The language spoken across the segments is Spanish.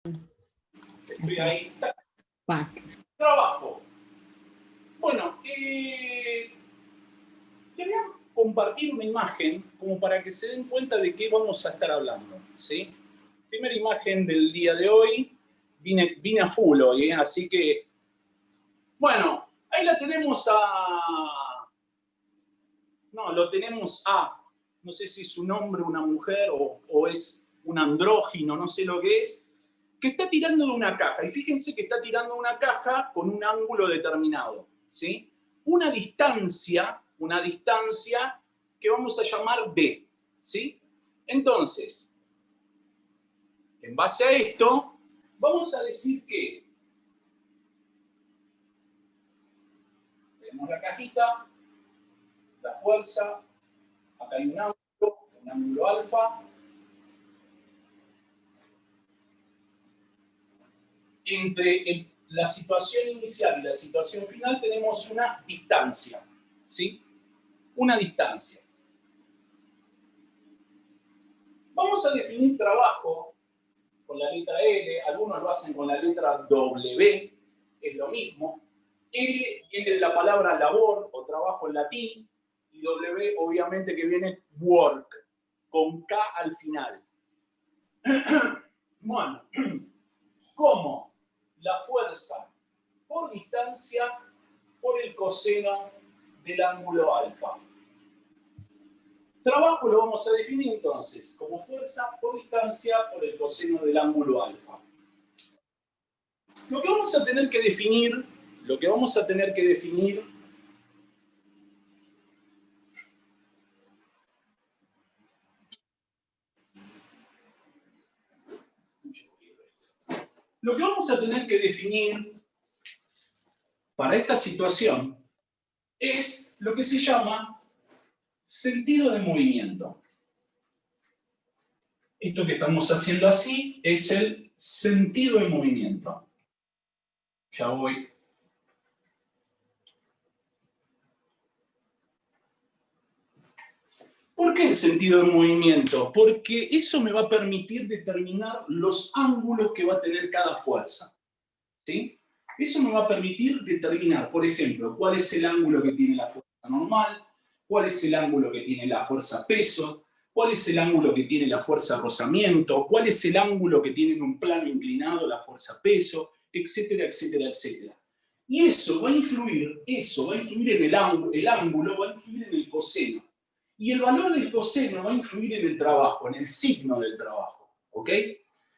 Estoy ahí. Pack. Trabajo. Bueno, les voy a compartir una imagen como para que se den cuenta de qué vamos a estar hablando, ¿sí? Primera imagen del día de hoy. Vine a full hoy, así que... Bueno, ahí la tenemos a... No, lo tenemos a... No sé si es un hombre, una mujer o es un andrógino, no sé lo que es, que está tirando de una caja. Y fíjense que está tirando una caja con un ángulo determinado, ¿sí? Una distancia que vamos a llamar D, ¿sí? Entonces, en base a esto, vamos a decir que tenemos la cajita, la fuerza, acá hay un ángulo alfa. Entre la situación inicial y la situación final tenemos una distancia, ¿sí? Una distancia. Vamos a definir trabajo con la letra L, algunos lo hacen con la letra W, es lo mismo. L viene de la palabra labor o trabajo en latín, y W obviamente que viene work, con K al final. Bueno, ¿cómo? La fuerza por distancia por el coseno del ángulo alfa. Trabajo lo vamos a definir entonces como fuerza por distancia por el coseno del ángulo alfa. Lo que vamos a tener que definir para esta situación es lo que se llama sentido de movimiento. Esto que estamos haciendo así es el sentido de movimiento. Ya voy. ¿Por qué el sentido de movimiento? Porque eso me va a permitir determinar los ángulos que va a tener cada fuerza, ¿sí? Eso me va a permitir determinar, por ejemplo, cuál es el ángulo que tiene la fuerza normal, cuál es el ángulo que tiene la fuerza peso, cuál es el ángulo que tiene la fuerza rozamiento, cuál es el ángulo que tiene en un plano inclinado la fuerza peso, etcétera, etcétera, etcétera. Y eso va a influir en el ángulo va a influir en el coseno. Y el valor del coseno va a influir en el trabajo, en el signo del trabajo, ¿ok?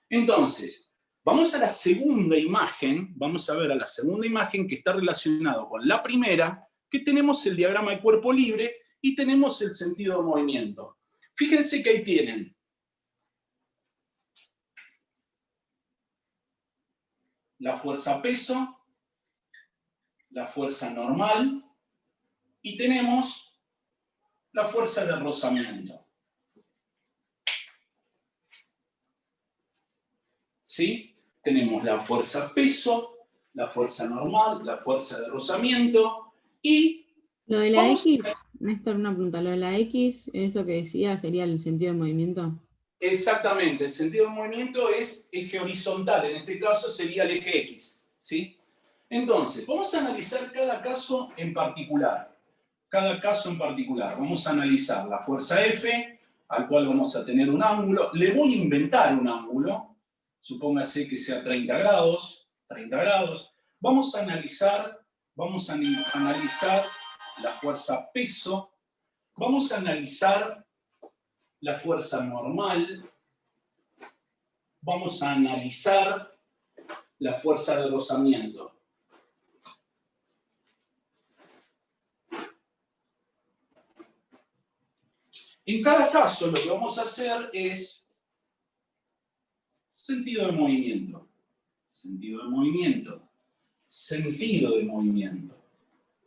Entonces, vamos a la segunda imagen, vamos a ver a la segunda imagen que está relacionada con la primera, que tenemos el diagrama de cuerpo libre y tenemos el sentido de movimiento. Fíjense que ahí tienen la fuerza peso, la fuerza normal y tenemos la fuerza de rozamiento. ¿Sí? Tenemos la fuerza peso, la fuerza normal, la fuerza de rozamiento y... Lo de la X, Néstor, una pregunta. Lo de la X, eso que decía, sería el sentido de movimiento. Exactamente, el sentido de movimiento es eje horizontal, en este caso sería el eje X, ¿sí? Entonces, vamos a analizar cada caso en particular. Vamos a analizar la fuerza F, al cual vamos a tener un ángulo. Le voy a inventar un ángulo, supóngase que sea 30 grados. Vamos a analizar la fuerza peso, vamos a analizar la fuerza normal, vamos a analizar la fuerza de rozamiento. En cada caso lo que vamos a hacer es sentido de movimiento.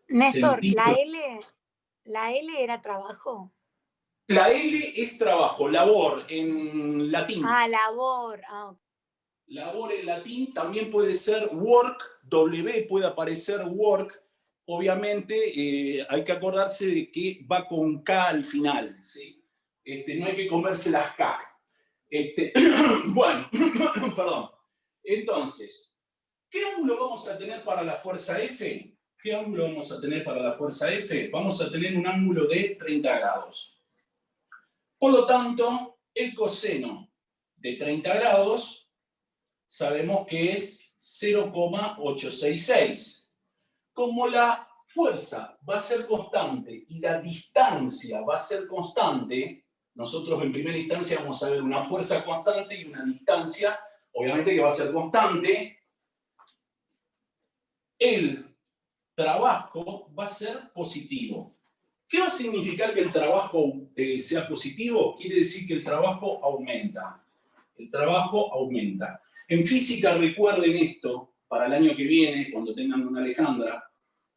Néstor, ¿la L era trabajo? La L es trabajo, labor en latín. Ah, labor. Ah. Labor en latín también puede ser work, W puede aparecer work. Obviamente hay que acordarse de que va con K al final, ¿sí? No hay que comerse las K. Bueno, perdón. Entonces, ¿qué ángulo vamos a tener para la fuerza F? ¿Qué ángulo vamos a tener para la fuerza F? Vamos a tener un ángulo de 30 grados. Por lo tanto, el coseno de 30 grados sabemos que es 0,866. Como la fuerza va a ser constante y la distancia va a ser constante, nosotros en primera instancia vamos a ver una fuerza constante y una distancia, obviamente que va a ser constante. El trabajo va a ser positivo. ¿Qué va a significar que el trabajo sea positivo? Quiere decir que el trabajo aumenta. El trabajo aumenta. En física recuerden esto, para el año que viene, cuando tengan una Alejandra,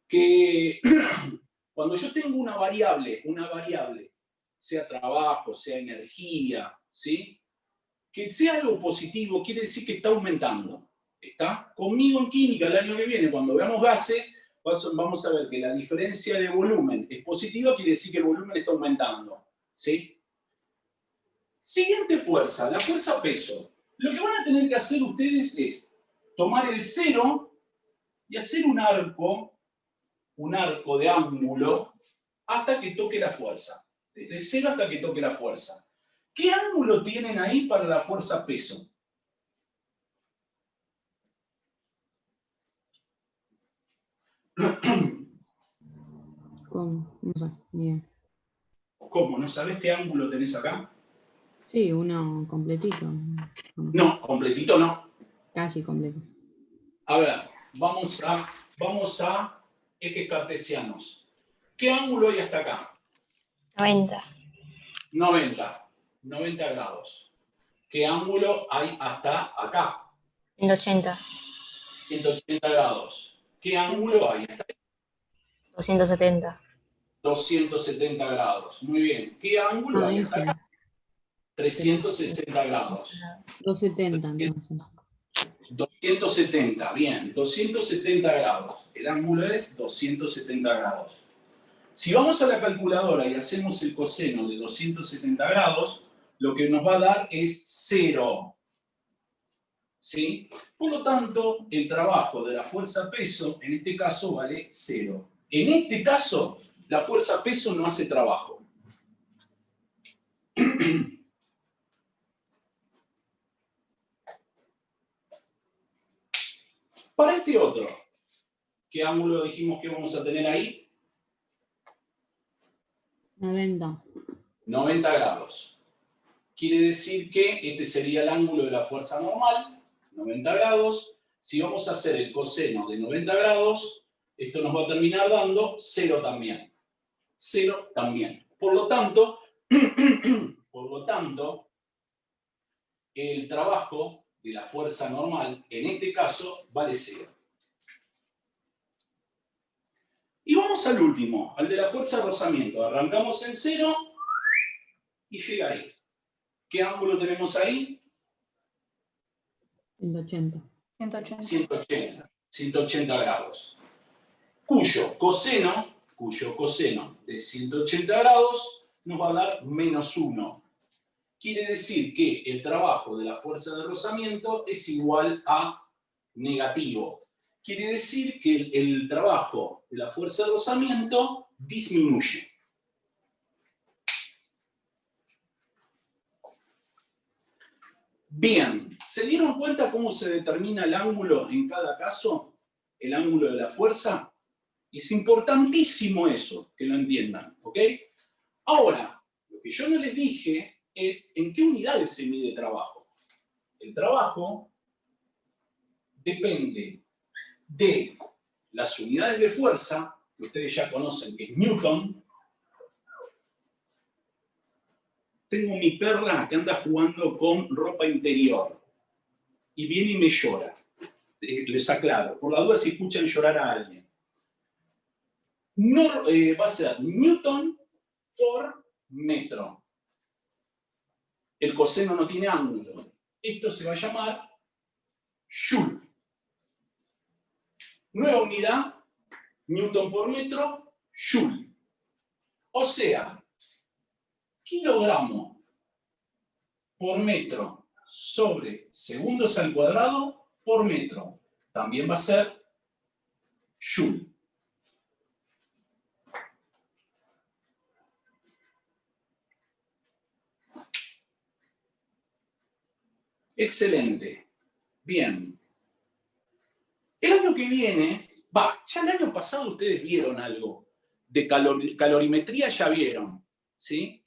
que cuando yo tengo una variable, sea trabajo, sea energía, ¿sí? Que sea algo positivo, quiere decir que está aumentando. ¿Está? Conmigo en química el año que viene, cuando veamos gases, vamos a ver que la diferencia de volumen es positiva, quiere decir que el volumen está aumentando. ¿Sí? Siguiente fuerza, la fuerza peso. Lo que van a tener que hacer ustedes es tomar el cero y hacer un arco de ángulo hasta que toque la fuerza. Desde cero hasta que toque la fuerza. ¿Qué ángulo tienen ahí para la fuerza peso? ¿Cómo? No sé, ni idea. ¿Cómo? ¿No sabés qué ángulo tenés acá? Sí, uno completito. No, completito no. Casi completo. A ver, vamos a ejes cartesianos. ¿Qué ángulo hay hasta acá? 90. 90 grados. ¿Qué ángulo hay hasta acá? 180. 180 grados. ¿Qué ángulo hay hasta acá? 270. 270 grados. Muy bien. ¿Qué ángulo hay hasta Ese. acá? 360 grados. 270 entonces. 270, bien. 270 grados. El ángulo es 270 grados. Si vamos a la calculadora y hacemos el coseno de 270 grados, lo que nos va a dar es 0. ¿Sí? Por lo tanto, el trabajo de la fuerza peso, en este caso, vale 0. En este caso, la fuerza peso no hace trabajo. Para este otro, ¿qué ángulo dijimos que vamos a tener ahí? 90. 90 grados. Quiere decir que este sería el ángulo de la fuerza normal, 90 grados. Si vamos a hacer el coseno de 90 grados, esto nos va a terminar dando 0 también. 0 también. Por lo tanto, el trabajo de la fuerza normal, en este caso, vale 0. Y vamos al último, al de la fuerza de rozamiento. Arrancamos en 0 y llega ahí. ¿Qué ángulo tenemos ahí? 180. 180 grados. Cuyo coseno de 180 grados nos va a dar -1. Quiere decir que el trabajo de la fuerza de rozamiento es igual a negativo. Quiere decir que el trabajo de la fuerza de rozamiento disminuye. Bien, ¿se dieron cuenta cómo se determina el ángulo en cada caso? El ángulo de la fuerza. Es importantísimo eso, que lo entiendan, ¿ok? Ahora, lo que yo no les dije es en qué unidades se mide trabajo. El trabajo depende de las unidades de fuerza, que ustedes ya conocen, que es Newton. Tengo mi perra que anda jugando con ropa interior y viene y me llora. Les aclaro, por la duda si escuchan llorar a alguien. No, va a ser Newton por metro. El coseno no tiene ángulo. Esto se va a llamar Joule. Nueva unidad, Newton por metro, Joule. O sea, kilogramo por metro sobre segundos al cuadrado por metro. También va a ser joule. Excelente. Bien. El año que viene, ya el año pasado ustedes vieron algo de calorimetría, ya vieron, ¿sí?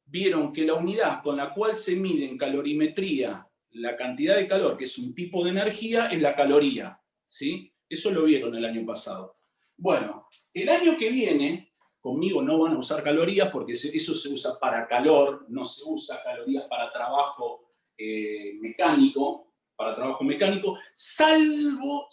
Vieron que la unidad con la cual se mide en calorimetría la cantidad de calor, que es un tipo de energía, es la caloría, ¿sí? Eso lo vieron el año pasado. Bueno, el año que viene, conmigo no van a usar calorías porque eso se usa para calor, no se usa calorías para trabajo mecánico, salvo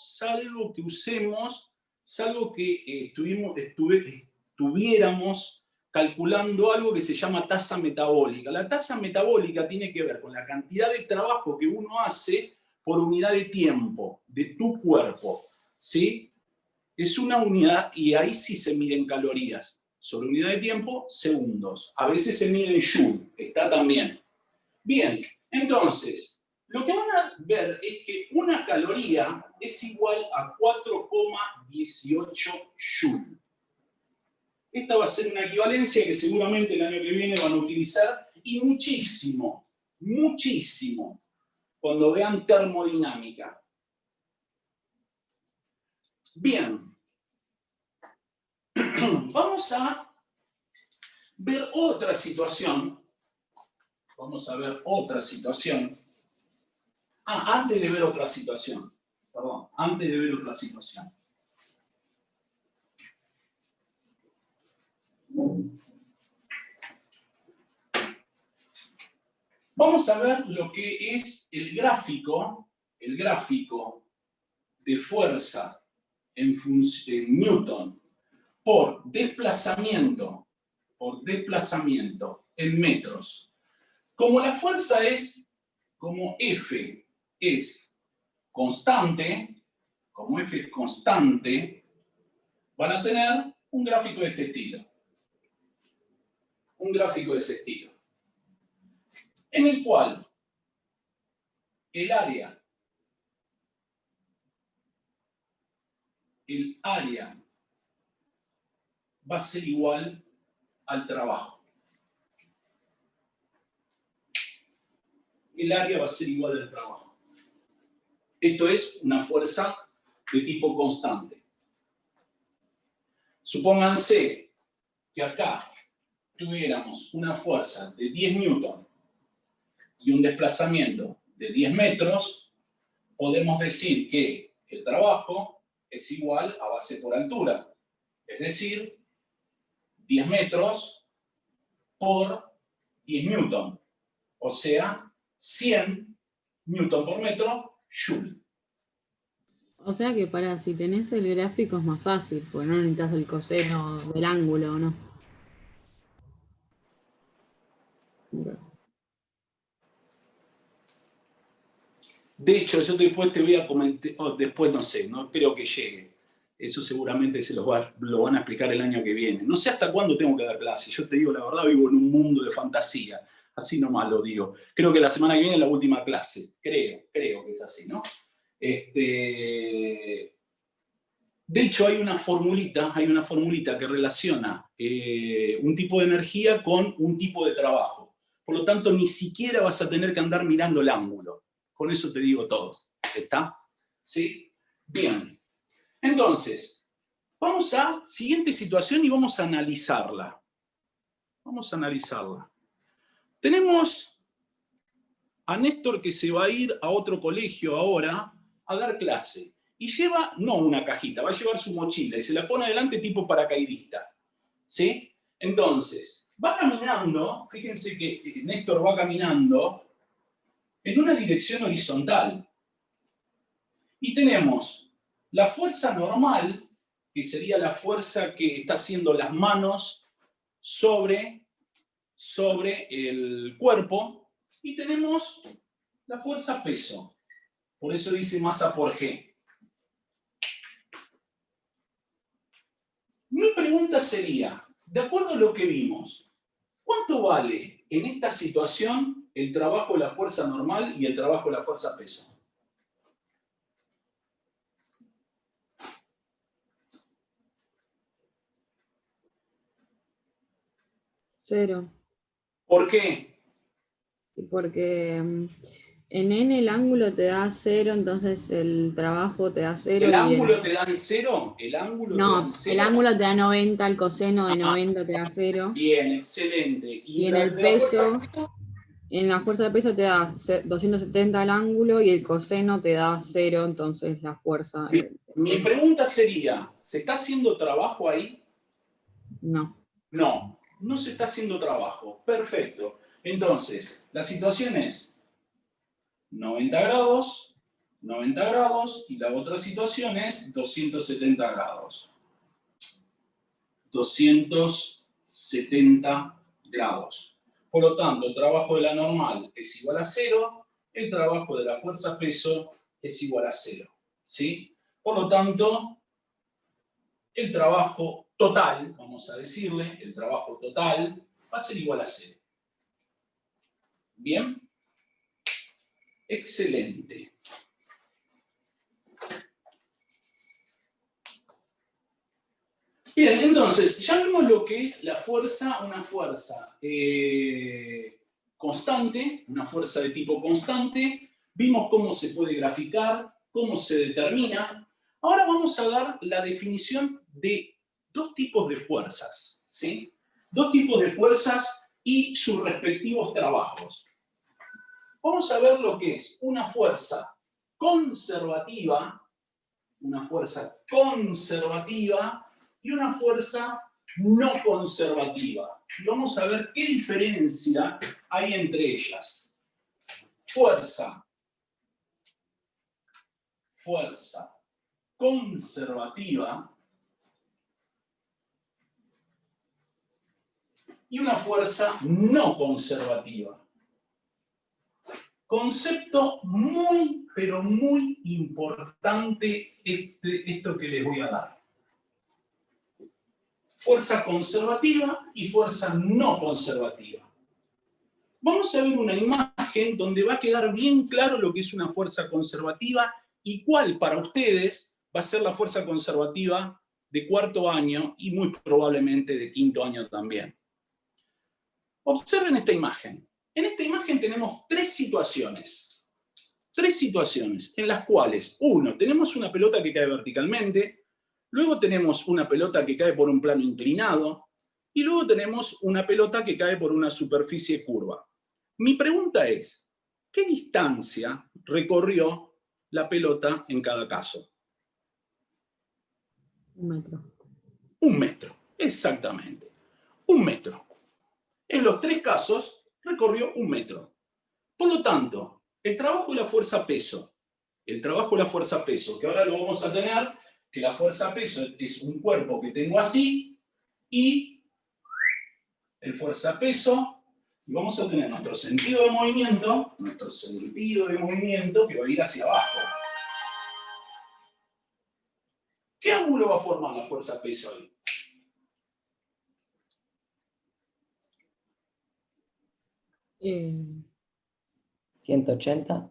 que usemos, salvo que estuviéramos calculando algo que se llama tasa metabólica. La tasa metabólica tiene que ver con la cantidad de trabajo que uno hace por unidad de tiempo, de tu cuerpo, ¿sí? Es una unidad, y ahí sí se miden calorías. Sobre unidad de tiempo, segundos. A veces se mide en joule, está también. Bien, entonces, lo que van a ver es que una caloría es igual a 4,18 joule. Esta va a ser una equivalencia que seguramente el año que viene van a utilizar, y muchísimo, muchísimo, cuando vean termodinámica. Bien, vamos a ver otra situación. Antes de ver otra situación. Vamos a ver lo que es el gráfico de fuerza en Newton por desplazamiento en metros. Como la fuerza como F es constante, van a tener un gráfico de este estilo. En el cual el área va a ser igual al trabajo. Esto es una fuerza de tipo constante. Supónganse que acá tuviéramos una fuerza de 10 newton y un desplazamiento de 10 metros, podemos decir que el trabajo es igual a base por altura. Es decir, 10 metros por 10 newton. O sea, 100 newton por metro, joule. O sea que si tenés el gráfico es más fácil, porque no necesitas el coseno del ángulo, ¿no? De hecho, yo después te voy a comentar, después no sé, no creo que llegue. Eso seguramente lo van a explicar el año que viene. No sé hasta cuándo tengo que dar clase. Yo te digo la verdad, vivo en un mundo de fantasía. Así nomás lo digo. Creo que la semana que viene es la última clase. Creo que es así, ¿no? De hecho, hay una formulita que relaciona un tipo de energía con un tipo de trabajo. Por lo tanto, ni siquiera vas a tener que andar mirando el ángulo. Con eso te digo todo. ¿Está? ¿Sí? Bien. Entonces, vamos a siguiente situación y vamos a analizarla. Tenemos a Néstor que se va a ir a otro colegio ahora a dar clase. Y lleva, no una cajita, va a llevar su mochila y se la pone adelante tipo paracaidista. ¿Sí? Entonces, va caminando, fíjense que Néstor va caminando en una dirección horizontal. Y tenemos la fuerza normal, que sería la fuerza que está haciendo las manos sobre el cuerpo, y tenemos la fuerza peso. Por eso dice masa por G. Mi pregunta sería, de acuerdo a lo que vimos, ¿cuánto vale en esta situación el trabajo de la fuerza normal y el trabajo de la fuerza peso? 0. ¿Por qué? Porque en N el ángulo te da 0, entonces el trabajo te da 0 ¿El y ángulo te dan 0? ¿El ángulo te dan no, 0? el ángulo te da 90, el coseno de 90 te da 0. Bien, excelente. Y en el peso, en la fuerza de peso te da 270 el ángulo y el coseno te da 0, entonces la fuerza. Bien. Mi pregunta sería, ¿se está haciendo trabajo ahí? No. No, no se está haciendo trabajo. Perfecto. Entonces, la situación es 90 grados, 90 grados, y la otra situación es 270 grados. 270 grados. Por lo tanto, el trabajo de la normal es igual a 0, el trabajo de la fuerza peso es igual a 0. ¿Sí? Por lo tanto, el trabajo total, vamos a decirle, el trabajo total va a ser igual a 0. ¿Bien? Excelente. Bien, entonces, ya vimos lo que es la fuerza, una fuerza constante, una fuerza de tipo constante. Vimos cómo se puede graficar, cómo se determina. Ahora vamos a dar la definición de dos tipos de fuerzas, ¿sí? Dos tipos de fuerzas y sus respectivos trabajos. Vamos a ver lo que es una fuerza conservativa y una fuerza no conservativa. Y vamos a ver qué diferencia hay entre ellas. Fuerza conservativa y una fuerza no conservativa. Concepto muy, pero muy importante esto que les voy a dar. Fuerza conservativa y fuerza no conservativa. Vamos a ver una imagen donde va a quedar bien claro lo que es una fuerza conservativa y cuál para ustedes va a ser la fuerza conservativa de cuarto año y muy probablemente de quinto año también. Observen esta imagen. En esta imagen tenemos tres situaciones en las cuales, uno, tenemos una pelota que cae verticalmente, luego tenemos una pelota que cae por un plano inclinado, y luego tenemos una pelota que cae por una superficie curva. Mi pregunta es, ¿qué distancia recorrió la pelota en cada caso? 1 metro. 1 metro, exactamente. 1 metro. En los tres casos recorrió 1 metro. Por lo tanto, el trabajo de la fuerza peso, que ahora lo vamos a tener, que la fuerza peso es un cuerpo que tengo así, y el fuerza peso, y vamos a tener nuestro sentido de movimiento que va a ir hacia abajo. ¿Qué ángulo va a formar la fuerza peso ahí? Eh, 180.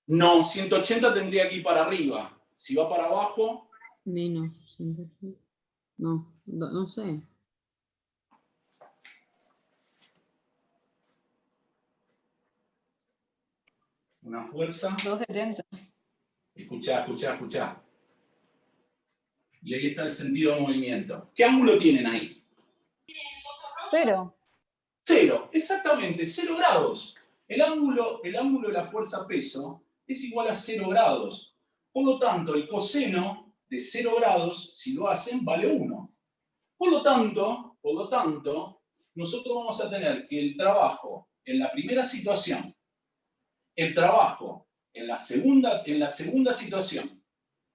No, 180 tendría que ir para arriba. Si va para abajo... menos. No sé. Una fuerza... 270. Escuchá. Y ahí está el sentido de movimiento. ¿Qué ángulo tienen ahí? 0. 0, exactamente, 0 grados. El ángulo de la fuerza peso es igual a 0 grados. Por lo tanto, el coseno de 0 grados, si lo hacen, vale 1. Por lo tanto, nosotros vamos a tener que el trabajo en la primera situación, el trabajo en la segunda situación,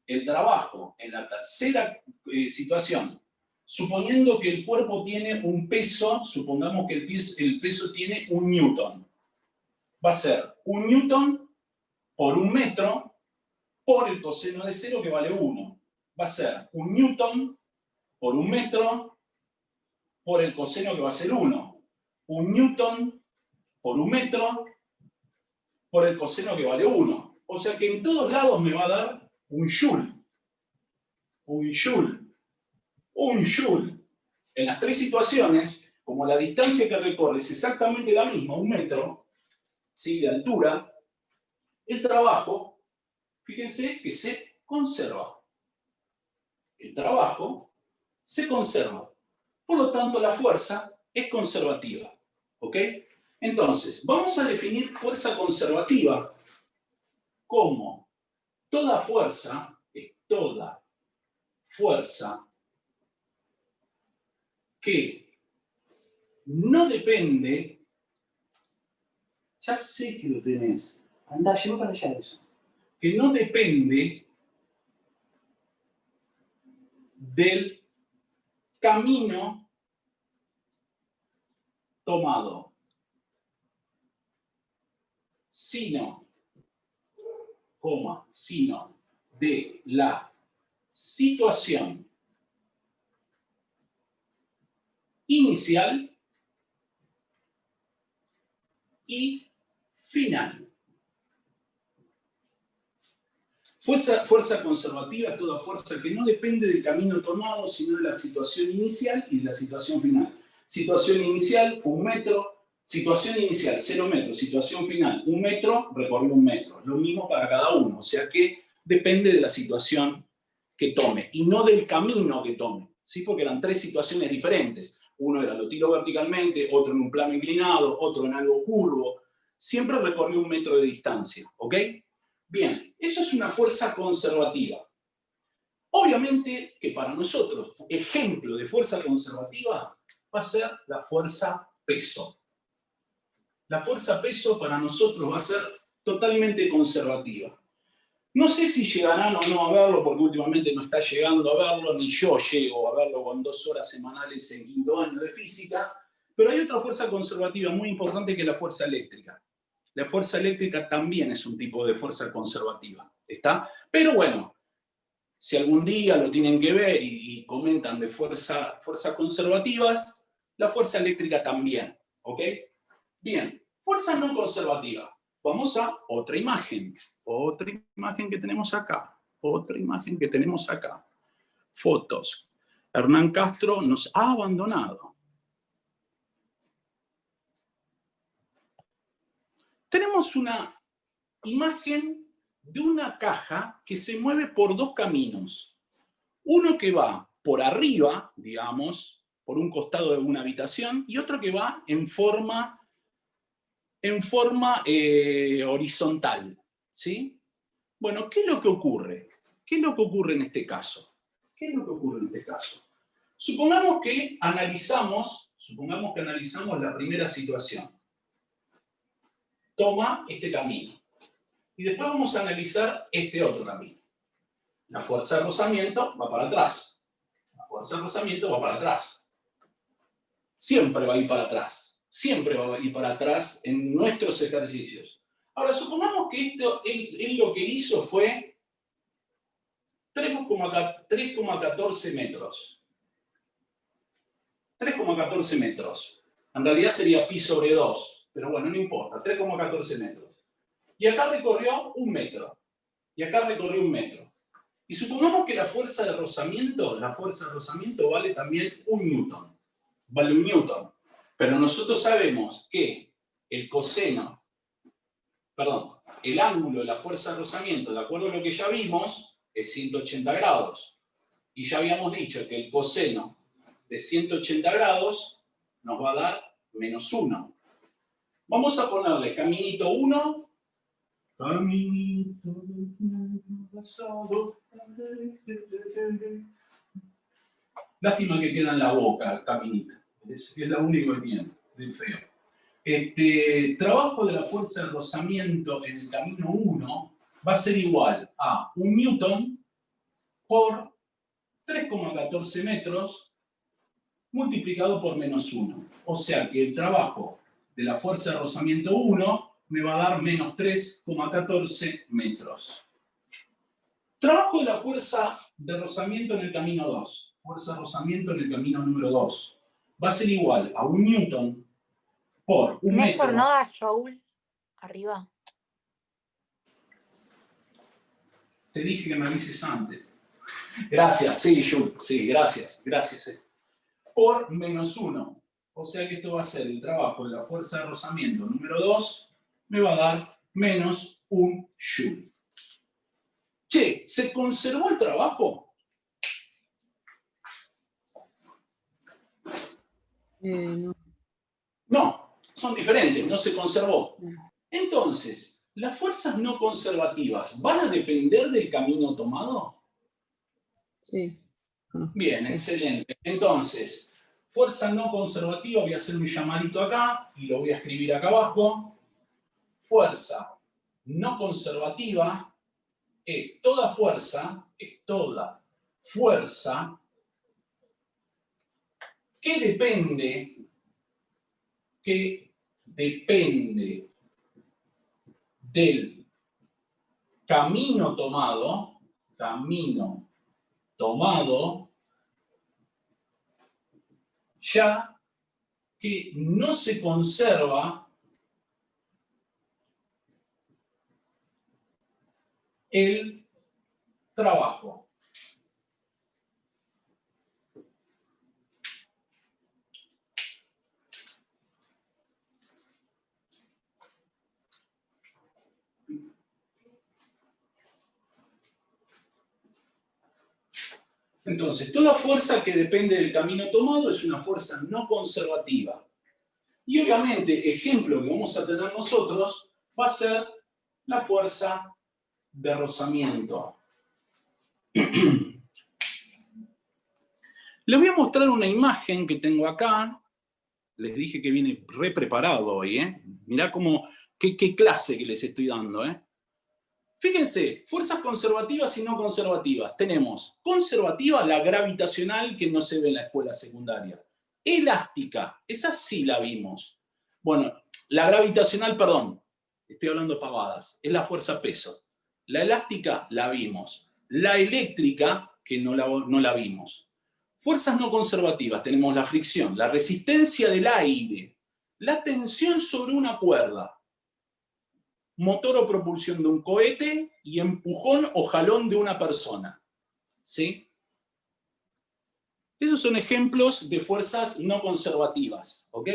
el trabajo en la tercera situación, suponiendo que el cuerpo tiene un peso, supongamos que el peso tiene 1 newton. Va a ser 1 newton por 1 metro por el coseno de 0 que vale 1. Va a ser 1 newton por 1 metro por el coseno que va a ser 1. 1 newton por 1 metro por el coseno que vale 1. O sea que en todos lados me va a dar 1 joule. 1 joule. En las tres situaciones, como la distancia que recorre es exactamente la misma, 1 metro, ¿sí? De altura, el trabajo, fíjense que se conserva. El trabajo se conserva. Por lo tanto, la fuerza es conservativa. ¿Ok? Entonces, vamos a definir fuerza conservativa como toda fuerza es toda fuerza que no depende, ya sé que lo tenés, andá, lleva para allá eso, que no depende del camino tomado, sino de la situación inicial y final. Fuerza conservativa es toda fuerza que no depende del camino tomado, sino de la situación inicial y de la situación final. Situación inicial, 1 metro. Situación inicial, 0 metros. Situación final, 1 metro, recorrió 1 metro. Lo mismo para cada uno. O sea que depende de la situación que tome y no del camino que tome. ¿Sí? Porque eran 3 situaciones diferentes. Uno era lo tiro verticalmente, otro en un plano inclinado, otro en algo curvo. Siempre recorrió 1 metro de distancia. ¿Ok? Bien, eso es una fuerza conservativa. Obviamente que para nosotros, ejemplo de fuerza conservativa va a ser la fuerza peso. La fuerza peso para nosotros va a ser totalmente conservativa. No sé si llegarán o no a verlo, porque últimamente no está llegando a verlo, ni yo llego a verlo con 2 horas semanales en 5º año de física, pero hay otra fuerza conservativa muy importante que es la fuerza eléctrica. La fuerza eléctrica también es un tipo de fuerza conservativa, ¿está? Pero bueno, si algún día lo tienen que ver y comentan de fuerzas conservativas, la fuerza eléctrica también, ¿ok? Bien, fuerza no conservativa. Vamos a otra imagen que tenemos acá, Fotos. Hernán Castro nos ha abandonado. Tenemos una imagen de una caja que se mueve por 2 caminos. Uno que va por arriba, digamos, por un costado de una habitación, y otro que va en forma horizontal, ¿sí? Bueno, ¿qué es lo que ocurre? ¿Qué es lo que ocurre en este caso? Supongamos que analizamos la primera situación. Toma este camino. Y después vamos a analizar este otro camino. La fuerza de rozamiento va para atrás. Siempre va a ir para atrás. Siempre va a ir para atrás en nuestros ejercicios. Ahora, supongamos que él lo que hizo fue 3,14 metros. 3,14 metros. En realidad sería pi sobre 2. Pero bueno, no importa. 3,14 metros. Y acá recorrió 1 metro. Y acá recorrió 1 metro. Y supongamos que la fuerza de rozamiento vale también 1 newton. Vale 1 newton. Pero nosotros sabemos que el ángulo de la fuerza de rozamiento, de acuerdo a lo que ya vimos, es 180 grados. Y ya habíamos dicho que el coseno de 180 grados nos va a dar -1. Vamos a ponerle caminito 1. Caminito pasado. Lástima que queda en la boca, caminito. Es la única que tiene, del feo. Trabajo de la fuerza de rozamiento en el camino 1 va a ser igual a 1 newton por 3,14 metros multiplicado por -1. O sea que el trabajo de la fuerza de rozamiento 1 me va a dar -3,14 metros. Trabajo de la fuerza de rozamiento en el camino 2. Fuerza de rozamiento en el camino número 2. Va a ser igual a 1 newton por 1 Néstor, metro. ¿no das Raúl arriba? Te dije que me avises antes. Gracias, sí, Jules. Sí, gracias. Por -1. O sea que esto va a ser el trabajo de la fuerza de rozamiento número 2, me va a dar menos 1 joule. Che, ¿se conservó el trabajo? No. No, son diferentes, no se conservó. No. Entonces, ¿las fuerzas no conservativas van a depender del camino tomado? Sí. Bien, Sí. excelente. Entonces, fuerza no conservativa, voy a hacer un llamadito acá y lo voy a escribir acá abajo. Fuerza no conservativa es toda fuerza que depende del camino tomado, ya que no se conserva el trabajo. Entonces, toda fuerza que depende del camino tomado es una fuerza no conservativa. Y obviamente, ejemplo que vamos a tener nosotros va a ser la fuerza de rozamiento. Les voy a mostrar una imagen que tengo acá. Les dije que viene re preparado hoy, ¿eh? Mirá qué clase que les estoy dando, ¿eh? Fíjense, fuerzas conservativas y no conservativas. Tenemos conservativa, la gravitacional, que no se ve en la escuela secundaria. Elástica, esa sí la vimos. Bueno, la gravitacional, perdón, estoy hablando pavadas, es la fuerza peso. La elástica la vimos. La eléctrica, que no la vimos. Fuerzas no conservativas, tenemos la fricción, la resistencia del aire, la tensión sobre una cuerda, motor o propulsión de un cohete y empujón o jalón de una persona. ¿Sí? Esos son ejemplos de fuerzas no conservativas. ¿Ok?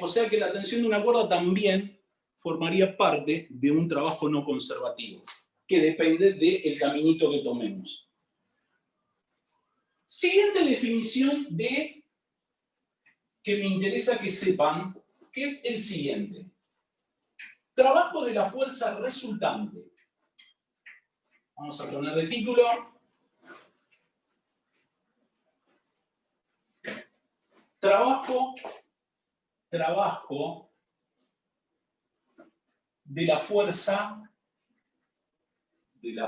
O sea que la tensión de una cuerda también formaría parte de un trabajo no conservativo, que depende del caminito que tomemos. Siguiente definición que me interesa que sepan, que es el siguiente. Trabajo de la fuerza resultante. Vamos a poner de título. Trabajo de la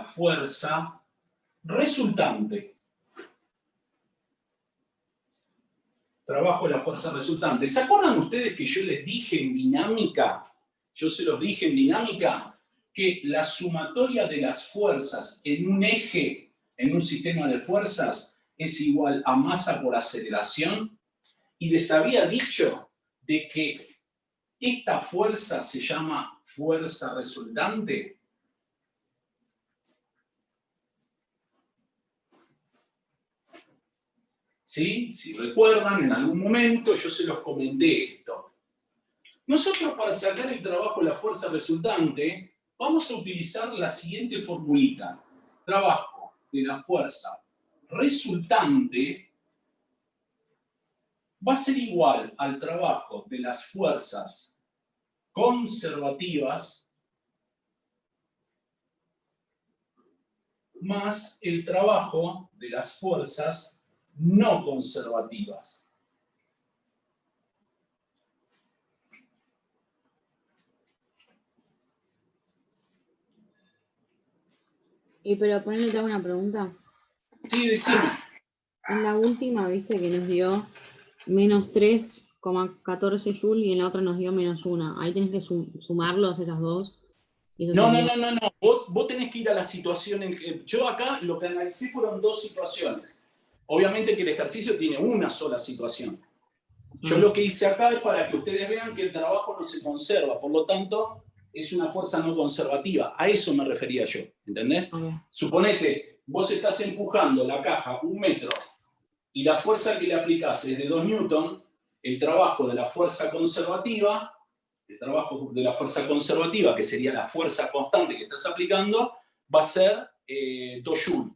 fuerza resultante. Trabajo de la fuerza resultante. ¿Se acuerdan ustedes que yo les dije en dinámica? Yo se los dije en dinámica que la sumatoria de las fuerzas en un eje, en un sistema de fuerzas, es igual a masa por aceleración. Y les había dicho de que esta fuerza se llama fuerza resultante. ¿Sí? Si recuerdan, en algún momento yo se los comenté esto. Nosotros, para sacar el trabajo de la fuerza resultante, vamos a utilizar la siguiente formulita. Trabajo de la fuerza resultante va a ser igual al trabajo de las fuerzas conservativas más el trabajo de las fuerzas no conservativas. Pero ponele, te hago una pregunta. Sí, decime. En la última, viste que nos dio menos 3,14 joule y en la otra nos dio menos 1. Ahí tenés que sumarlos, esas dos. Y eso No. sería... Vos tenés que ir a la situación. Yo acá lo que analicé fueron dos situaciones. Obviamente que el ejercicio tiene una sola situación. Yo lo que hice acá es para que ustedes vean que el trabajo no se conserva. Por lo tanto, es una fuerza no conservativa. A eso me refería yo. ¿Entendés? Okay. Suponete, vos estás empujando la caja 1 metro y la fuerza que le aplicás es de 2 newton, el trabajo de la fuerza conservativa, que sería la fuerza constante que estás aplicando, va a ser 2 joules.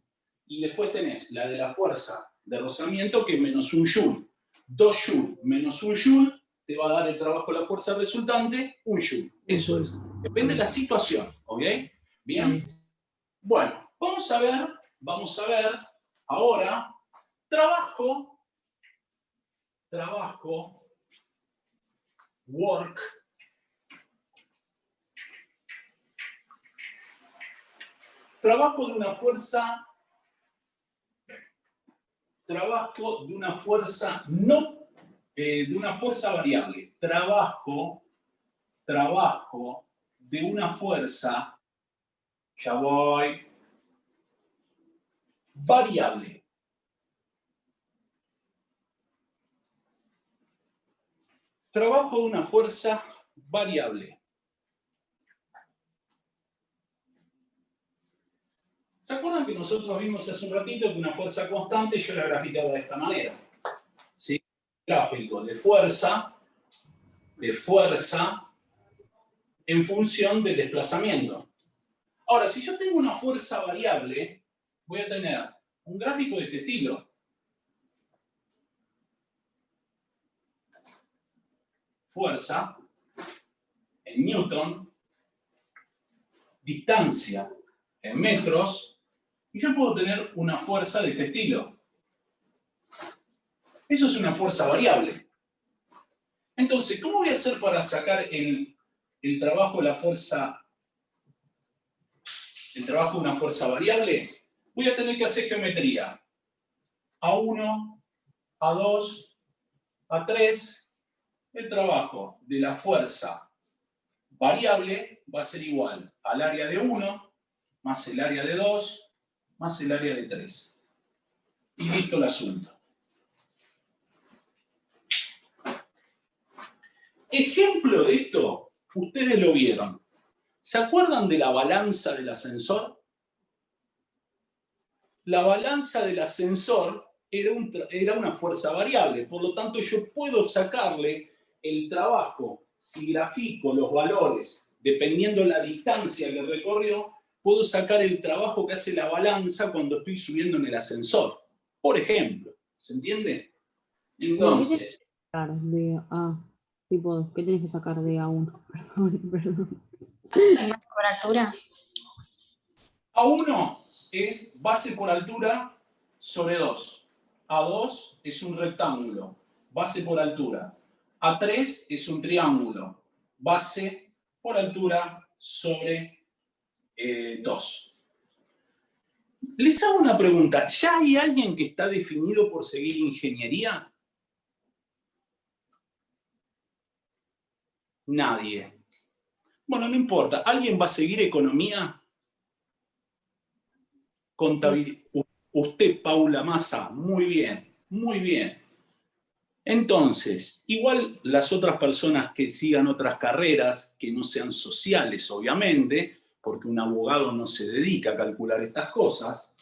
Y después tenés la de la fuerza de rozamiento, que es menos 1 joule. 2 joules menos 1 joule te va a dar el trabajo de la fuerza resultante, 1 joule. Eso es. Depende de la situación, ¿ok? Bien. Bueno, vamos a ver ahora trabajo, work, trabajo de una fuerza no, de una fuerza variable. Trabajo de una fuerza, ya voy, variable. Trabajo de una fuerza variable. ¿Se acuerdan que nosotros vimos hace un ratito que una fuerza constante yo la graficaba de esta manera? ¿Sí? Gráfico de fuerza en función del desplazamiento. Ahora, si yo tengo una fuerza variable, voy a tener un gráfico de este estilo. Fuerza en newton, distancia en metros, y yo puedo tener una fuerza de este estilo. Eso es una fuerza variable. Entonces, ¿cómo voy a hacer para sacar el trabajo de la fuerza, el trabajo de una fuerza variable? Voy a tener que hacer geometría. A1, A2, A3, el trabajo de la fuerza variable va a ser igual al área de 1 más el área de 2 más el área de 3. Y listo el asunto. Ejemplo de esto, ustedes lo vieron. ¿Se acuerdan de la balanza del ascensor? La balanza del ascensor era una fuerza variable, por lo tanto yo puedo sacarle el trabajo, si grafico los valores, dependiendo de la distancia que recorrió, puedo sacar el trabajo que hace la balanza cuando estoy subiendo en el ascensor. Por ejemplo, ¿se entiende? Entonces... Tipo, ¿qué tenés que sacar de A1? Perdón. ¿Base por altura? A1 es base por altura sobre 2. A2 es un rectángulo, base por altura. A3 es un triángulo, base por altura sobre 2. Les hago una pregunta. ¿Ya hay alguien que está definido por seguir ingeniería? Nadie. Bueno, no importa. ¿Alguien va a seguir economía? Contabilidad. Usted, Paula Massa, muy bien, muy bien. Entonces, igual las otras personas que sigan otras carreras, que no sean sociales, obviamente, porque un abogado no se dedica a calcular estas cosas,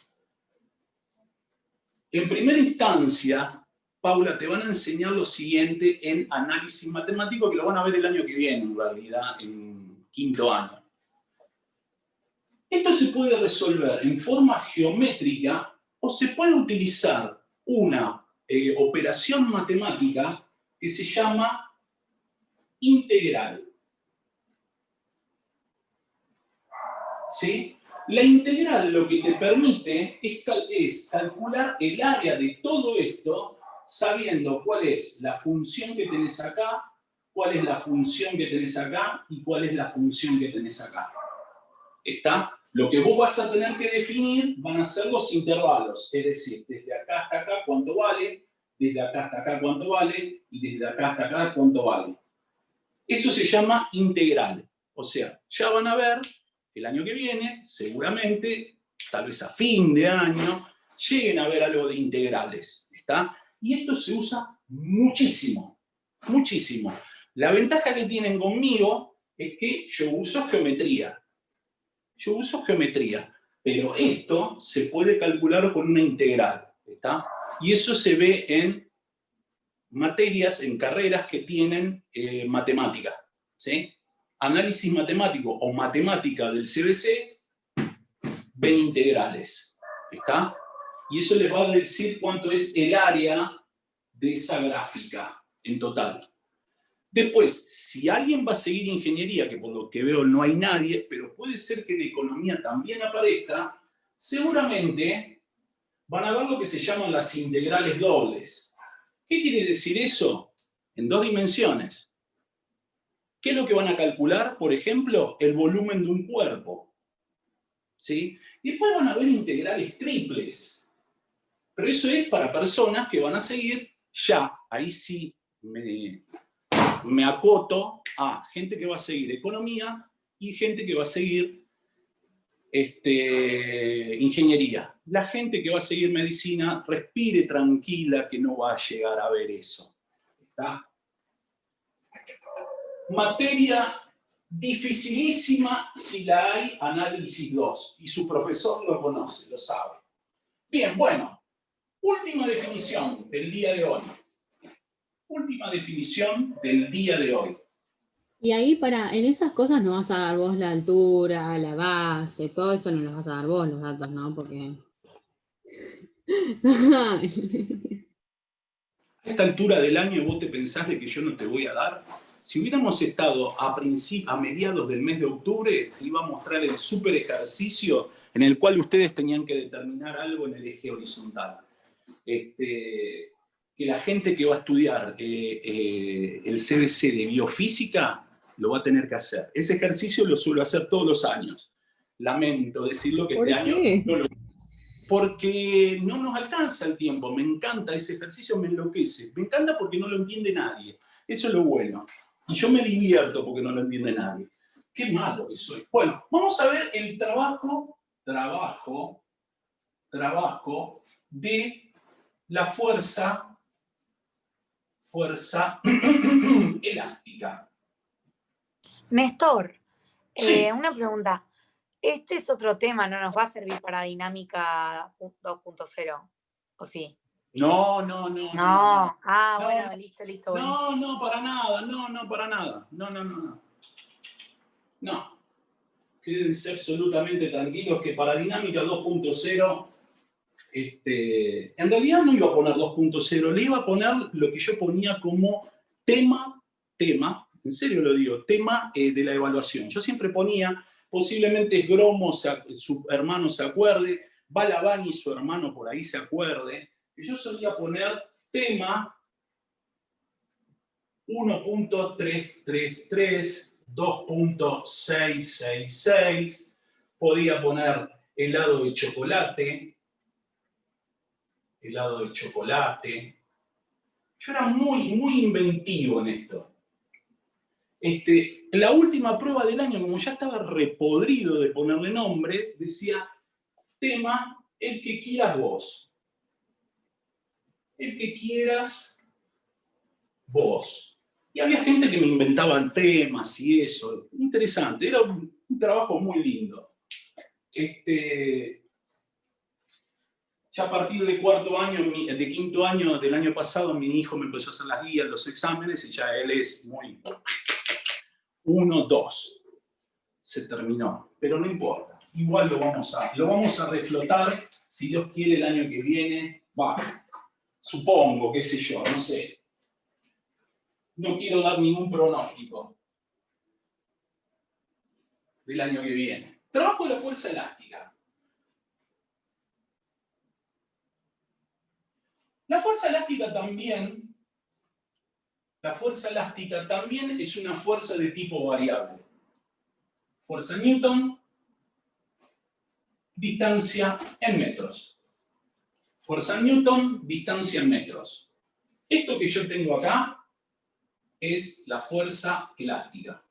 en primera instancia, Paula, te van a enseñar lo siguiente en análisis matemático, que lo van a ver el año que viene, en realidad, en quinto año. Esto se puede resolver en forma geométrica o se puede utilizar una operación matemática que se llama integral. ¿Sí? La integral lo que te permite es calcular el área de todo esto sabiendo cuál es la función que tenés acá, cuál es la función que tenés acá y cuál es la función que tenés acá. ¿Está? Lo que vos vas a tener que definir van a ser los intervalos, es decir, desde acá hasta acá cuánto vale, desde acá hasta acá cuánto vale y desde acá hasta acá cuánto vale. Eso se llama integral. O sea, ya van a ver el año que viene, seguramente, tal vez a fin de año, lleguen a ver algo de integrales. ¿Está? Y esto se usa muchísimo, muchísimo. La ventaja que tienen conmigo es que yo uso geometría. Yo uso geometría, pero esto se puede calcular con una integral. ¿Está? Y eso se ve en materias, en carreras que tienen matemática, ¿sí? Análisis matemático o matemática del CBC, ven integrales, ¿está? Y eso les va a decir cuánto es el área de esa gráfica en total. Después, si alguien va a seguir ingeniería, que por lo que veo no hay nadie, pero puede ser que en economía también aparezca, seguramente van a ver lo que se llaman las integrales dobles. ¿Qué quiere decir eso? En dos dimensiones. ¿Qué es lo que van a calcular? Por ejemplo, el volumen de un cuerpo, ¿sí? Y después van a ver integrales triples. Pero eso es para personas que van a seguir ya, ahí sí me acoto a gente que va a seguir economía y gente que va a seguir ingeniería. La gente que va a seguir medicina, respire tranquila que no va a llegar a ver eso. ¿Está? Materia dificilísima si la hay, análisis 2. Y su profesor lo conoce, lo sabe. Bien, bueno. Última definición del día de hoy. Última definición del día de hoy. Y ahí en esas cosas no vas a dar vos la altura, la base, todo eso no los vas a dar vos los datos, ¿no? Porque... A esta altura del año vos te pensás de que yo no te voy a dar. Si hubiéramos estado a mediados del mes de octubre, te iba a mostrar el súper ejercicio en el cual ustedes tenían que determinar algo en el eje horizontal. Que la gente que va a estudiar el CBC de biofísica lo va a tener que hacer. Ese ejercicio lo suelo hacer todos los años. Lamento decirlo que este año no lo... Porque no nos alcanza el tiempo. Me encanta ese ejercicio, me enloquece. Me encanta porque no lo entiende nadie. Eso es lo bueno. Y yo me divierto porque no lo entiende nadie. Qué malo que soy. Bueno, vamos a ver el trabajo de la fuerza elástica. Néstor, Sí. una pregunta. Este es otro tema, ¿no nos va a servir para dinámica 2.0? ¿O sí? No. Bueno, listo. No, para nada. No. Quédense absolutamente tranquilos que para dinámica 2.0, en realidad no iba a poner 2.0, le iba a poner lo que yo ponía como tema, en serio lo digo, tema de la evaluación. Yo siempre ponía, posiblemente Gromo, su hermano se acuerde, Balabani, su hermano por ahí se acuerde, que yo solía poner tema 1.333, 2.666, podía poner helado de chocolate. Yo era muy inventivo en esto. La última prueba del año, como ya estaba repodrido de ponerle nombres, decía tema, el que quieras vos. El que quieras vos. Y había gente que me inventaba temas y eso. Interesante, era un trabajo muy lindo. Ya a partir de quinto año del año pasado, mi hijo me empezó a hacer las guías, los exámenes, y ya él es muy... 1, 2. Se terminó. Pero no importa. Igual lo vamos a reflotar, si Dios quiere, el año que viene. Supongo, qué sé yo, no sé. No quiero dar ningún pronóstico del año que viene. Trabajo de la fuerza elástica. La fuerza elástica también es una fuerza de tipo variable. Fuerza Newton, distancia en metros. Fuerza Newton, distancia en metros. Esto que yo tengo acá es la fuerza elástica.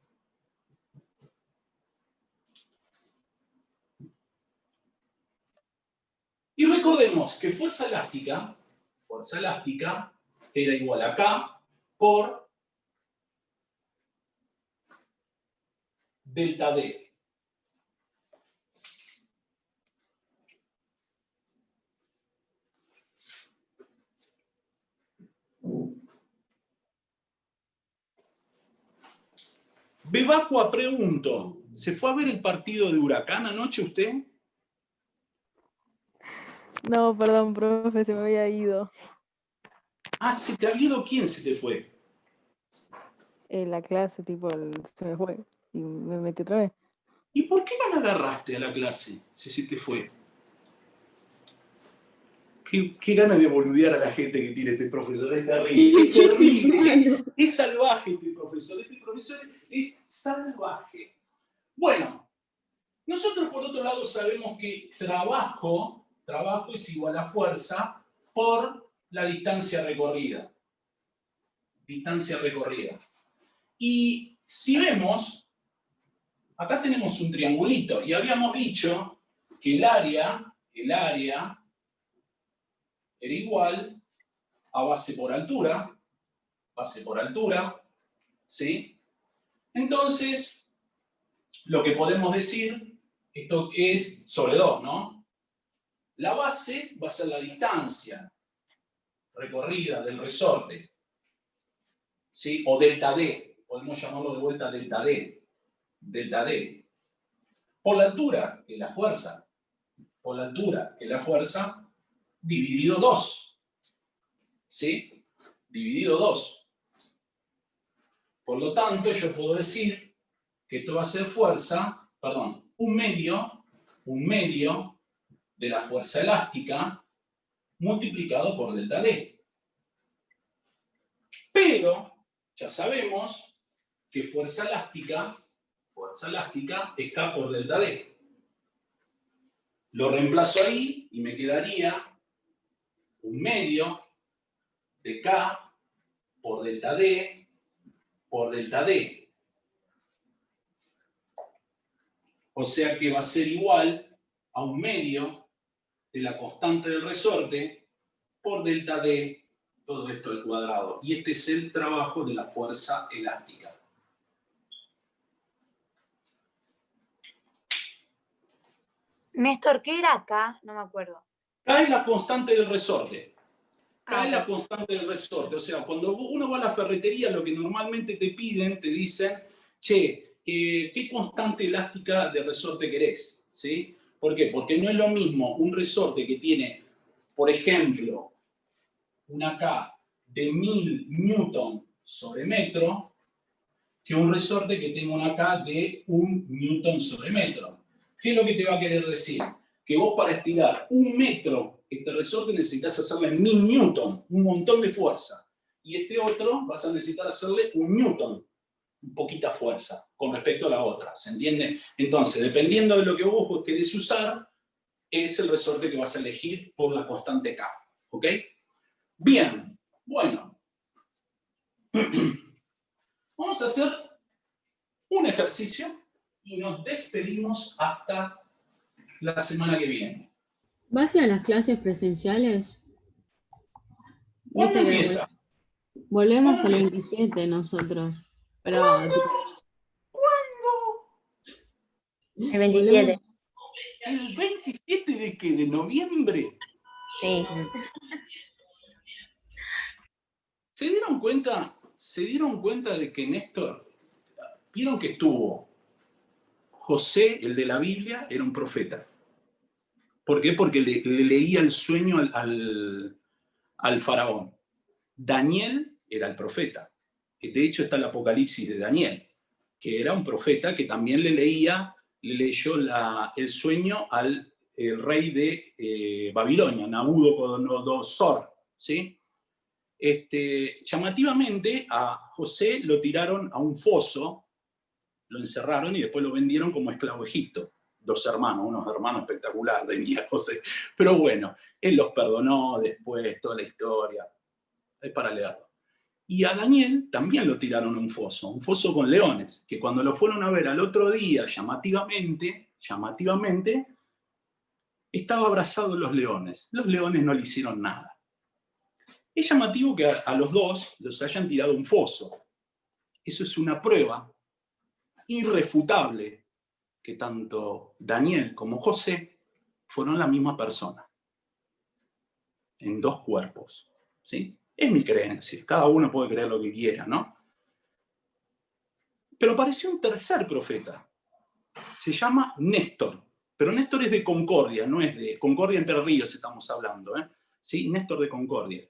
Y recordemos que fuerza elástica era igual a K por delta D. Bebacua, pregunto, ¿se fue a ver el partido de Huracán anoche usted? No, perdón, profe, se me había ido. Ah, ¿se te había ido? ¿Quién se te fue? La clase, tipo, se me fue. Y me metí otra vez. ¿Y por qué no la agarraste a la clase si se te fue? Qué ganas de boludear a la gente que tiene este profesor. Es terrible, es terrible. Es salvaje este profesor. Este profesor es salvaje. Bueno, nosotros por otro lado sabemos que trabajo es igual a fuerza por la distancia recorrida. Distancia recorrida. Y si vemos, acá tenemos un triangulito y habíamos dicho que el área era igual a base por altura, ¿sí? Entonces, lo que podemos decir, esto es sobre 2, ¿no? La base va a ser la distancia recorrida del resorte, ¿sí? O delta D, podemos llamarlo de vuelta delta D. Delta D. Por la altura, que es la fuerza. Por la altura, que es la fuerza, dividido 2. ¿Sí? Dividido 2. Por lo tanto, yo puedo decir que esto va a ser fuerza, perdón, un medio de la fuerza elástica multiplicado por delta D. Pero ya sabemos que fuerza elástica es K por delta D. Lo reemplazo ahí y me quedaría un medio de K por delta D por delta D. O sea que va a ser igual a un medio de la constante del resorte por delta D, todo esto al cuadrado. Y este es el trabajo de la fuerza elástica. Néstor, ¿qué era acá? No me acuerdo. K es la constante del resorte. K es la Ok. constante del resorte. O sea, cuando uno va a la ferretería, lo que normalmente te piden, te dicen, che, ¿qué constante elástica de resorte querés? ¿Sí? ¿Por qué? Porque no es lo mismo un resorte que tiene, por ejemplo, una K de 1000 newton sobre metro, que un resorte que tenga una K de 1 newton sobre metro. ¿Qué es lo que te va a querer decir? Que vos para estirar 1 metro este resorte necesitas hacerle 1000 newton, un montón de fuerza. Y este otro vas a necesitar hacerle 1 newton, poquita fuerza, con respecto a la otra. ¿Se entiende? Entonces, dependiendo de lo que vos querés usar, es el resorte que vas a elegir por la constante K. ¿Ok? Bien, bueno. Vamos a hacer un ejercicio y nos despedimos hasta la semana que viene. ¿Vas a las clases presenciales? ¿Cuándo Viste que empieza? volvemos al 27 nosotros. Pero El 27. ¿El 27 de qué? ¿De noviembre? Sí. ¿Se dieron cuenta? ¿Se dieron cuenta de que Néstor, vieron que estuvo José, el de la Biblia, era un profeta? ¿Por qué? Porque le leía el sueño al faraón. Daniel era el profeta. De hecho, está el Apocalipsis de Daniel, que era un profeta que también le leyó el sueño al rey de Babilonia, Nabucodonosor, ¿sí? Llamativamente a José lo tiraron a un foso, lo encerraron y después lo vendieron como esclavo a Egipto. Dos hermanos, unos hermanos espectaculares tenía José. Pero bueno, él los perdonó después, toda la historia. Es para leerlo. Y a Daniel también lo tiraron a un foso con leones, que cuando lo fueron a ver al otro día, llamativamente, estaba abrazado en los leones. Los leones no le hicieron nada. Es llamativo que a los dos los hayan tirado a un foso. Eso es una prueba irrefutable que tanto Daniel como José fueron la misma persona, en dos cuerpos. ¿Sí? Es mi creencia. Cada uno puede creer lo que quiera, ¿no? Pero apareció un tercer profeta. Se llama Néstor. Pero Néstor es de Concordia, no es de Concordia Entre Ríos, estamos hablando. ¿Sí? Néstor de Concordia.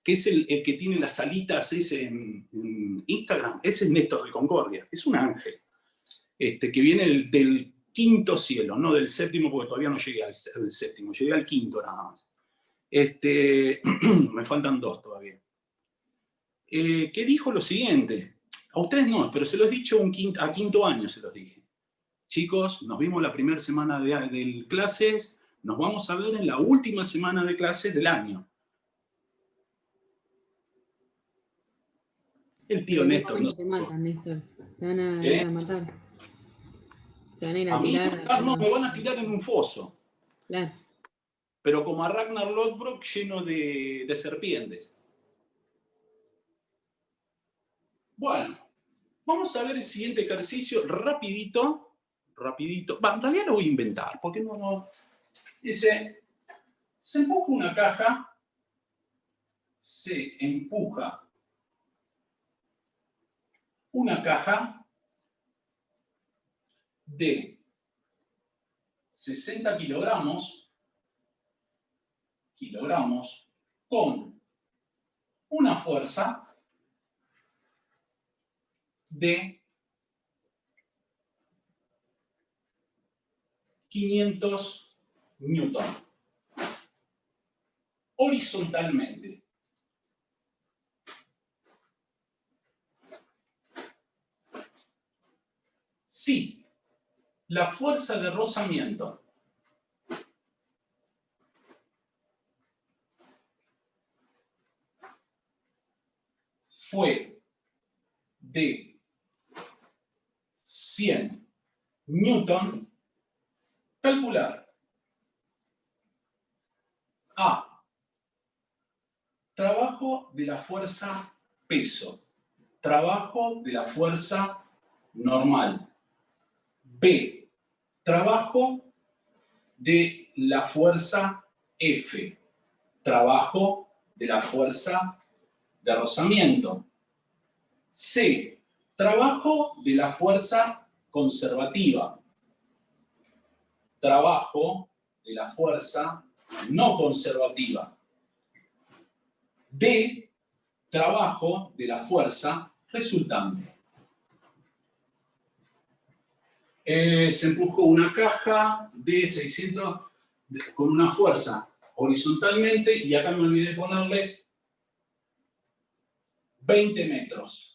Que es el que tiene las alitas ese en Instagram. Ese es Néstor de Concordia. Es un ángel. Que viene del quinto cielo, no del séptimo, porque todavía no llegué al séptimo. Llegué al quinto nada más. Me faltan 2 todavía. Que dijo lo siguiente. A ustedes no, pero se los he dicho a quinto año, se los dije. Chicos, nos vimos la primera semana de clases, nos vamos a ver en la última semana de clases del año. El tío En Néstor. algún momento te matan, Néstor. Te van a ir a matar. Te van a ir a A mí tirar. no, me van a tirar en un foso. Claro. Pero como a Ragnar Lothbrok lleno de serpientes. Bueno, vamos a ver el siguiente ejercicio rapidito. En realidad lo voy a inventar, porque no. Dice, se empuja una caja, se empuja una caja de 60 kilogramos con una fuerza de 500 newton horizontalmente. Si la fuerza de rozamiento fue de 100 newton, calcular A, trabajo de la fuerza peso, trabajo de la fuerza normal. B, trabajo de la fuerza F, trabajo de la fuerza de rozamiento. C, trabajo de la fuerza conservativa, trabajo de la fuerza no conservativa. D, trabajo de la fuerza resultante. Se empujó una caja de 600 con una fuerza horizontalmente, y acá me olvidé ponerles 20 metros.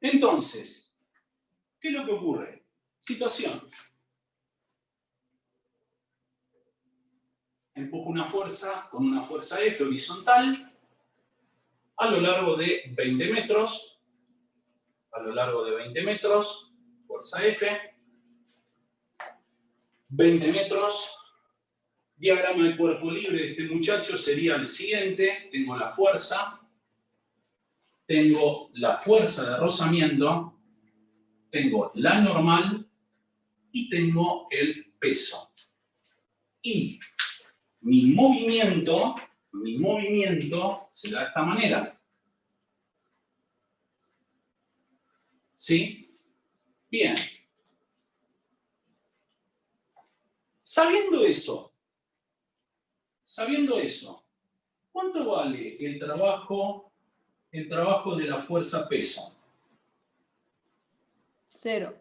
Entonces, ¿qué es lo que ocurre? Situación. Empujo una fuerza con una fuerza F horizontal a lo largo de 20 metros. A lo largo de 20 metros, fuerza F. 20 metros. Diagrama de cuerpo libre de este muchacho sería el siguiente. Tengo la fuerza. Tengo la fuerza de rozamiento. Tengo la normal. Y tengo el peso. Y mi movimiento será de esta manera. ¿Sí? Bien. Sabiendo eso, ¿cuánto vale el trabajo de la fuerza peso? 0.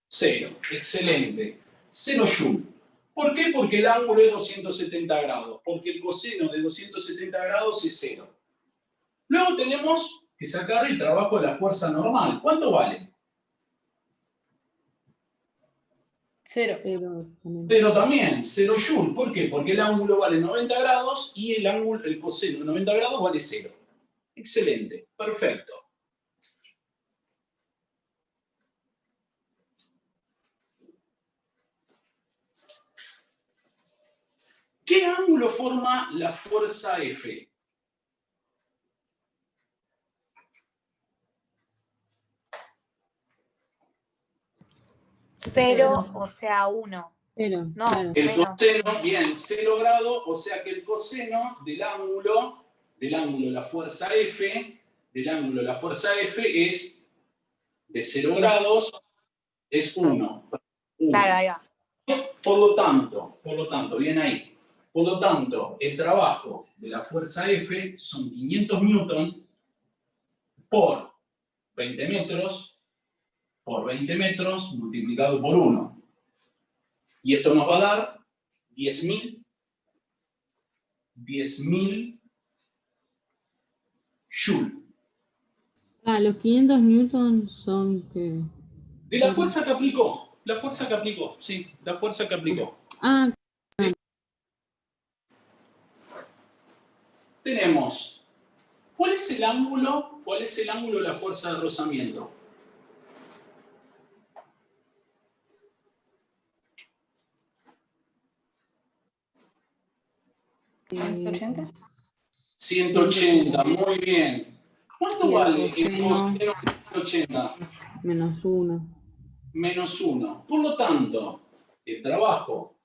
0. Excelente. 0 joule. ¿Por qué? Porque el ángulo es 270 grados. Porque el coseno de 270 grados es 0. Luego tenemos que sacar el trabajo de la fuerza normal. ¿Cuánto vale? 0. 0 también. 0 joule. ¿Por qué? Porque el ángulo vale 90 grados y el coseno de 90 grados vale 0. Excelente. Perfecto. ¿Qué ángulo forma la fuerza F? Cero, o sea, 1. Cero, No, claro. El menos. coseno, bien, 0 grados, o sea que el coseno del ángulo de la fuerza F, es de 0 grados, es 1. Claro, ahí va. Por lo tanto, bien ahí. Por lo tanto, el trabajo de la fuerza F son 500 newton por 20 metros multiplicado por 1. Y esto nos va a dar 10.000 joule. Ah, los 500 newtons son que... De la fuerza que aplicó. La fuerza que aplicó, sí. La fuerza que aplicó. Ah, Tenemos, ¿cuál es el ángulo de la fuerza de rozamiento? ¿180? 180, muy bien. ¿Cuánto Y el vale el coseno. coseno de 180? menos 1. Menos 1. Por lo tanto, el trabajo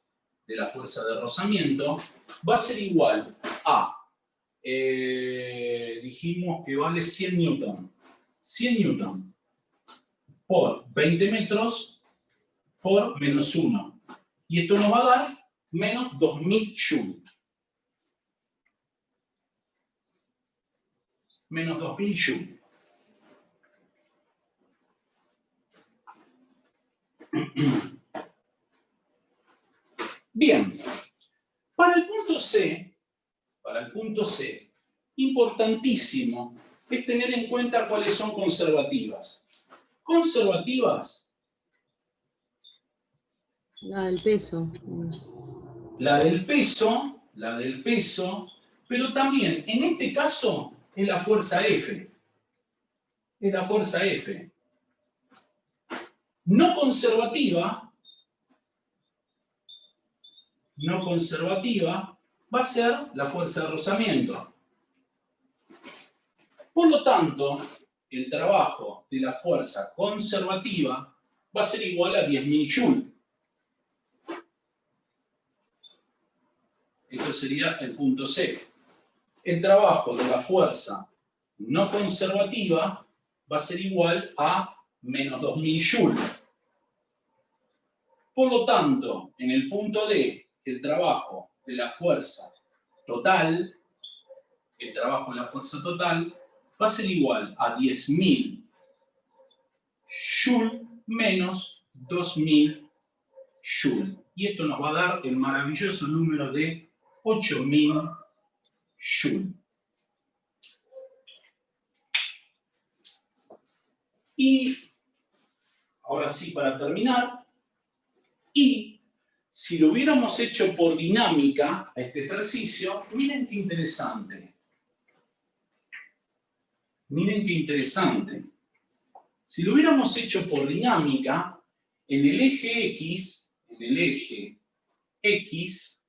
de la fuerza de rozamiento va a ser igual a, dijimos que vale 100 newton. 100 newton por 20 metros por menos 1. Y esto nos va a dar menos 2.000 joule. Menos 2.000 joule. Bien, para el punto C, importantísimo es tener en cuenta cuáles son conservativas. Conservativas, La del peso. la del peso, pero también, en este caso, es la fuerza F. Es la fuerza F. No conservativa va a ser la fuerza de rozamiento. Por lo tanto, el trabajo de la fuerza conservativa va a ser igual a 10.000 joule. Esto sería el punto C. El trabajo de la fuerza no conservativa va a ser igual a menos 2.000 joule. Por lo tanto, en el punto D, el trabajo de la fuerza total, va a ser igual a 10.000 joule menos 2.000 joule. Y esto nos va a dar el maravilloso número de 8.000 joule. Y, ahora sí, para terminar, y si lo hubiéramos hecho por dinámica, a este ejercicio, miren qué interesante. Miren qué interesante. Si lo hubiéramos hecho por dinámica, en el eje X,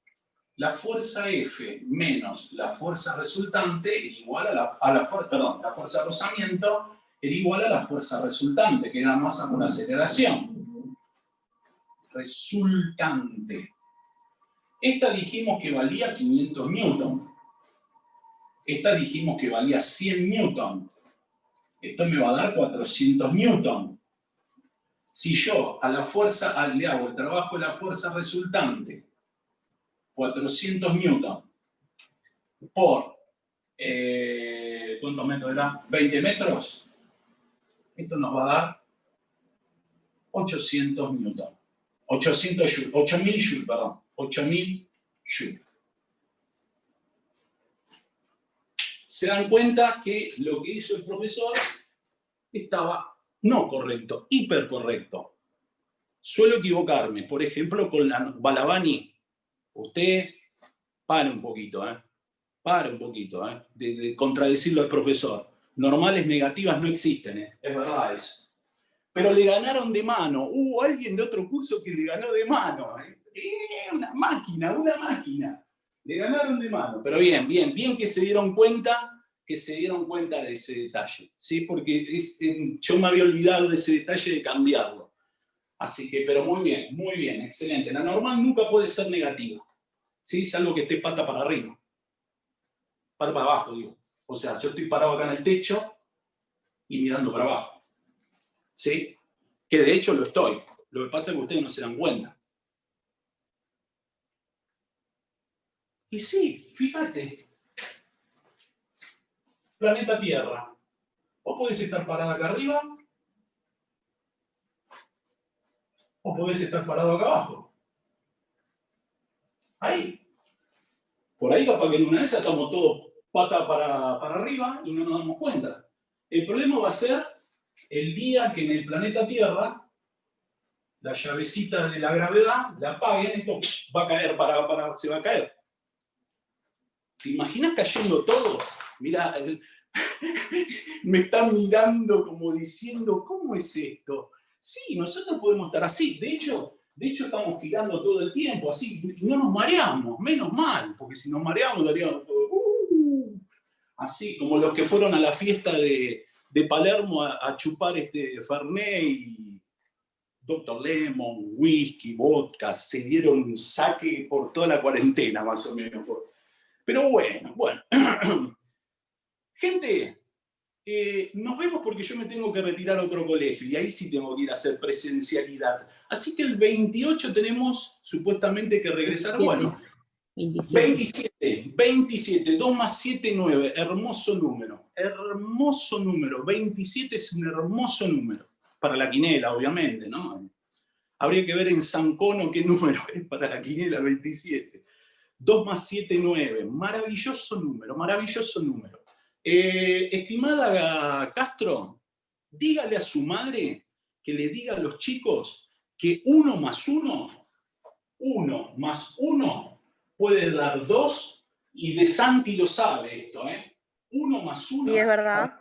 la fuerza F menos la fuerza resultante era igual la fuerza de rozamiento era igual a la fuerza resultante, que era masa por aceleración. Resultante. Esta dijimos que valía 500 newton. Esta dijimos que valía 100 newton. Esto me va a dar 400 newton. Si yo a la fuerza le hago el trabajo de la fuerza resultante, 400 newton, por, ¿cuántos metros era? 20 metros. Esto nos va a dar 800 newton. 8.000 joule, perdón. 8.000 joule. Se dan cuenta que lo que hizo el profesor estaba no correcto, hipercorrecto. Suelo equivocarme, por ejemplo, con la Balabani. Usted para un poquito, de contradecirlo al profesor. Normales negativas no existen, es verdad eso. Pero le ganaron de mano. Hubo alguien de otro curso que le ganó de mano. Una máquina. Le ganaron de mano. Pero bien que se dieron cuenta de ese detalle, ¿sí? Porque yo me había olvidado de ese detalle de cambiarlo. Así que, pero muy bien, excelente. La normal nunca puede ser negativa, ¿sí? Salvo que esté pata para arriba. Pata para abajo, digo. O sea, yo estoy parado acá en el techo y mirando para abajo, ¿sí? Que de hecho lo estoy. Lo que pasa es que ustedes no se dan cuenta. Y sí, fíjate. Planeta Tierra. O podés estar parada acá arriba, o podés estar parado acá abajo. Ahí. Por ahí capaz que en una de esas estamos todos pata para arriba y no nos damos cuenta. El problema va a ser el día que en el planeta Tierra la llavecita de la gravedad la apaguen, esto va a caer, se va a caer. ¿Te imaginas cayendo todo? Mirá, me están mirando como diciendo, ¿cómo es esto? Sí, nosotros podemos estar así. De hecho estamos girando todo el tiempo así y no nos mareamos, menos mal, porque si nos mareamos daríamos todo. Así, como los que fueron a la fiesta de Palermo a chupar Fernet y Dr. Lemon, whisky, vodka, se dieron un saque por toda la cuarentena, más o menos. Pero bueno. Gente, nos vemos porque yo me tengo que retirar a otro colegio y ahí sí tengo que ir a hacer presencialidad. Así que el 28 tenemos supuestamente que regresar. 27. Bueno, 27, 2 más 7, 9, hermoso número, 27 es un hermoso número, para la quinela, obviamente, ¿no? Habría que ver en San Cono qué número es para la quinela 27. 2 más 7, 9, maravilloso número, maravilloso número. Estimada Castro, dígale a su madre que le diga a los chicos que 1 más 1 puede dar 2, y De Santi lo sabe esto, 1 más 1. Y es verdad.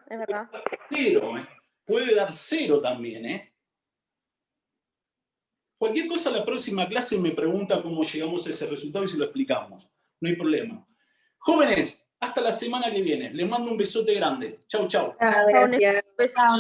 0, puede dar 0 también, Cualquier cosa, la próxima clase me pregunta cómo llegamos a ese resultado y se lo explicamos. No hay problema. Jóvenes, hasta la semana que viene. Les mando un besote grande. Chau, chau. Gracias. Chao,